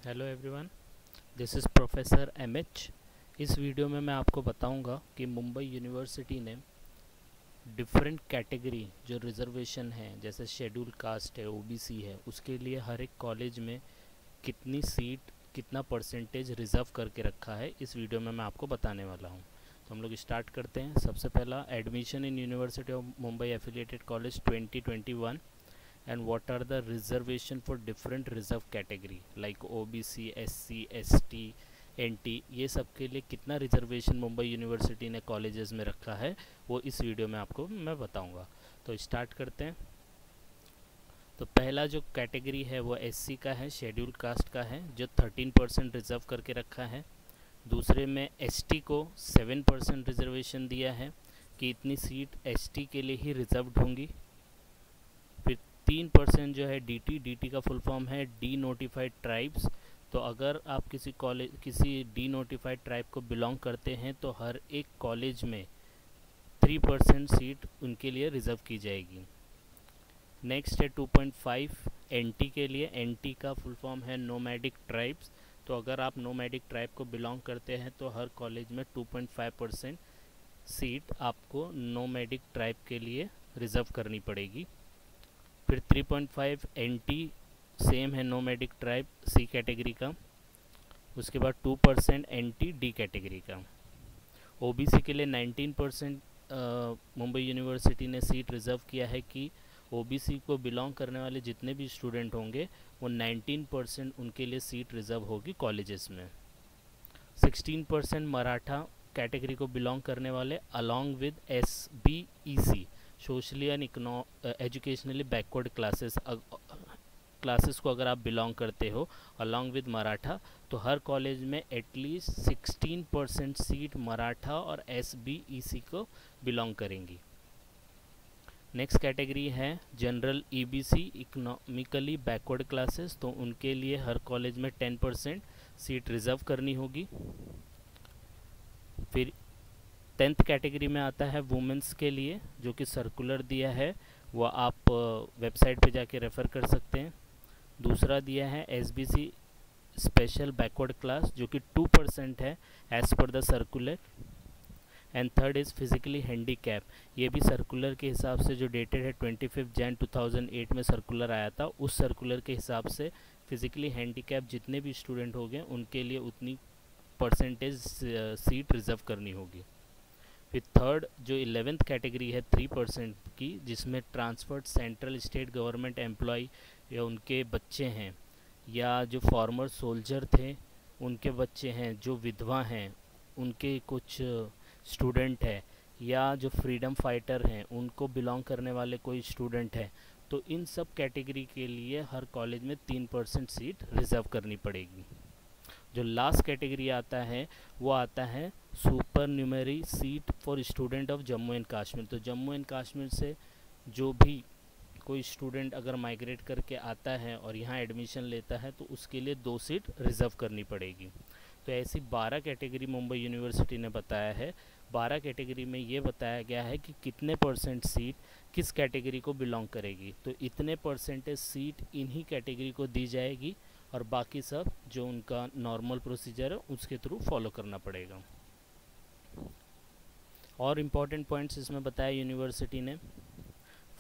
Hello everyone, this is professor MH. इस video में मैं आपको बताऊंगा कि मुंबई यूनिवर्सिटी ने डिफरेंट कैटेगरी जो रिज़र्वेशन है, जैसे शेड्यूल कास्ट है, ओबीसी है, उसके लिए हर एक कॉलेज में कितनी सीट, कितना परसेंटेज रिज़र्व करके रखा है। इस वीडियो में मैं आपको बताने वाला हूं। तो हम लोग स्टार्ट करते हैं। सबसे पहला, admission in university of Mumbai affiliated college 2021 and what are the reservation for different reserve category like OBC, SC, ST, NT, ये सब के लिए कितना रिजर्वेशन मुंबई यूनिवर्सिटी ने कॉलेजेस में रखा है वो इस वीडियो में आपको मैं बताऊंगा। तो स्टार्ट करते हैं। तो पहला जो कैटेगरी है वो SC का है, शेड्यूल कास्ट का है, जो 13% रिजर्व करके रखा है। दूसरे में ST को 7% रिजर्वेशन दिया है कि इतनी सीट ST के लिए ही रिजर्व्ड होंगी। 3% जो है डी का फुल फॉर्म है डी नोटिफाइड ट्राइब्स। तो अगर आप किसी डी नोटिफाइड ट्राइब को बिलोंग करते हैं तो हर एक कॉलेज में 3% सीट उनके लिए रिज़र्व की जाएगी। नेक्स्ट है 2.5 एनटी के लिए। एनटी का फुल फॉर्म है नोमैडिक ट्राइब्स। तो अगर आप नोमैडिक ट्राइब को बिलोंग करते हैं तो हर कॉलेज में 2.5% सीट आपको नोमैडिक ट्राइब के लिए रिज़र्व करनी पड़ेगी। फिर 3.5 एनटी सेम है नोमैडिक ट्राइब सी कैटेगरी का। उसके बाद 2% एनटी डी कैटेगरी का। ओबीसी के लिए 19% मुंबई यूनिवर्सिटी ने सीट रिज़र्व किया है कि ओबीसी को बिलोंग करने वाले जितने भी स्टूडेंट होंगे वो 19% उनके लिए सीट रिज़र्व होगी कॉलेजेस में। 16% मराठा कैटेगरी को बिलोंग करने वाले along with SBEC, socially and educationally backward classes को अगर आप बिलोंग करते हो अलॉन्ग विद मराठा, तो हर कॉलेज में एटलीस्ट 16% सीट मराठा और SBEC को बिलोंग करेंगी। नेक्स्ट कैटेगरी है general EBC, economically backward classes. तो उनके लिए हर कॉलेज में 10% सीट रिज़र्व करनी होगी। फिर 10th कैटेगरी में आता है वुमेंस के लिए, जो कि सर्कुलर दिया है, वह आप वेबसाइट पे जाके रेफ़र कर सकते हैं। दूसरा दिया है SBC स्पेशल बैकवर्ड क्लास, जो कि 2% है as per the circular. And third is physically handicap. ये भी सर्कुलर के हिसाब से जो डेटेड है 25 जैन 2008 में सर्कुलर आया था, उस सर्कुलर के हिसाब से फिज़िकली हैंडीकैप जितने भी स्टूडेंट हो गए उनके लिए उतनी परसेंटेज सीट रिज़र्व करनी होगी। फिर थर्ड जो 11th कैटेगरी है 3% की, जिसमें transferred central state government employ या उनके बच्चे हैं, या जो फॉर्मर सोल्जर थे उनके बच्चे हैं, जो विधवा हैं उनके कुछ स्टूडेंट है, या जो फ्रीडम फाइटर हैं उनको बिलोंग करने वाले कोई स्टूडेंट है, तो इन सब कैटेगरी के लिए हर कॉलेज में 3% सीट रिज़र्व करनी पड़ेगी। जो लास्ट कैटेगरी आता है वो आता है supernumerary seat for student of Jammu and Kashmir. तो जम्मू एंड कश्मीर से जो भी कोई स्टूडेंट अगर माइग्रेट करके आता है और यहाँ एडमिशन लेता है तो उसके लिए 2 सीट रिज़र्व करनी पड़ेगी। तो ऐसी 12 कैटेगरी मुंबई यूनिवर्सिटी ने बताया है। 12 कैटेगरी में ये बताया गया है कि कितने परसेंट सीट किस कैटेगरी को बिलोंग करेगी। तो इतने परसेंटेज सीट इन्हीं कैटेगरी को दी जाएगी और बाकी सब जो उनका नॉर्मल प्रोसीजर है उसके थ्रू फॉलो करना पड़ेगा। और इम्पॉर्टेंट पॉइंट्स इसमें बताया यूनिवर्सिटी ने।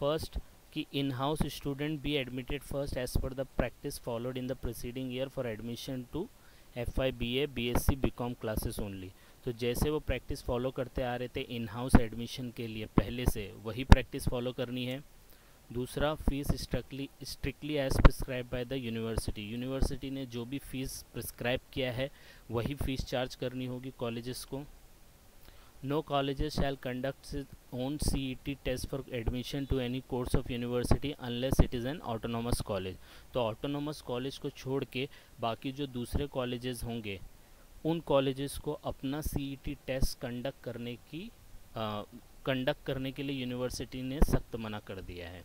फर्स्ट कि in house student be admitted first as per the practice followed in the preceding year for admission to FY BA BSc BCom classes only. तो जैसे वो प्रैक्टिस फॉलो करते आ रहे थे इन हाउस एडमिशन के लिए पहले से, वही प्रैक्टिस फॉलो करनी है। दूसरा, fees strictly as prescribe by the university. University ने जो भी फ़ीस प्रिस्क्राइब किया है वही फ़ीस चार्ज करनी होगी कॉलेजेस को। No colleges shall conduct own CET test for admission to any course of university unless it is an autonomous college. तो ऑटोनोमस कॉलेज को छोड़ के बाकी जो दूसरे कॉलेजेस होंगे उन कॉलेजेस को अपना CET टेस्ट कंडक्ट करने के लिए यूनिवर्सिटी ने सख्त मना कर दिया है।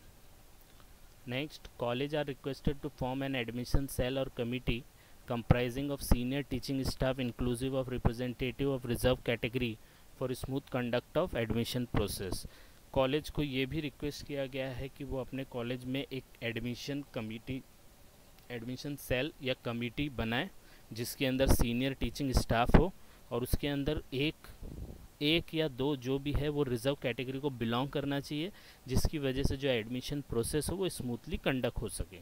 Next, college are requested to form an admission cell और committee comprising of senior teaching staff inclusive of representative of reserve category for smooth conduct of admission process। College को ये भी रिक्वेस्ट किया गया है कि वो अपने कॉलेज में एक एडमिशन कमेटी एडमिशन सेल या कमेटी बनाए जिसके अंदर सीनियर टीचिंग स्टाफ हो और उसके अंदर एक या दो जो भी है वो रिज़र्व कैटेगरी को बिलोंग करना चाहिए, जिसकी वजह से जो एडमिशन प्रोसेस हो वो स्मूथली कंडक्ट हो सके।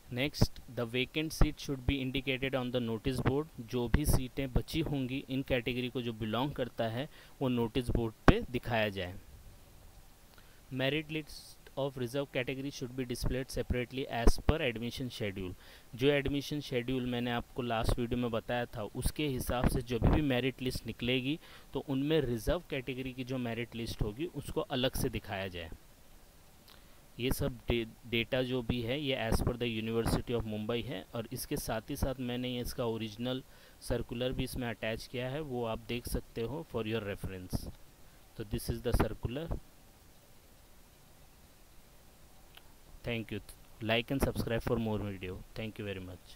Next, the vacant seat should be indicated on the notice board. जो भी सीटें बची होंगी इन कैटेगरी को जो बिलोंग करता है वो नोटिस बोर्ड पे दिखाया जाए। Merit list of reserve category should be displayed separately as per admission schedule. जो एडमिशन शेड्यूल मैंने आपको लास्ट वीडियो में बताया था उसके हिसाब से जब भी मेरिट लिस्ट निकलेगी तो उनमें रिजर्व कैटेगरी की जो मेरिट लिस्ट होगी उसको अलग से दिखाया जाए। ये सब डेटा जो भी है ये as per the university of Mumbai है और इसके साथ ही साथ मैंने ये इसका ओरिजिनल सर्कुलर भी इसमें अटैच किया है, वो आप देख सकते हो फॉर योर रेफरेंस। तो this is the circular. Thank you. Like and subscribe for more video. Thank you very much.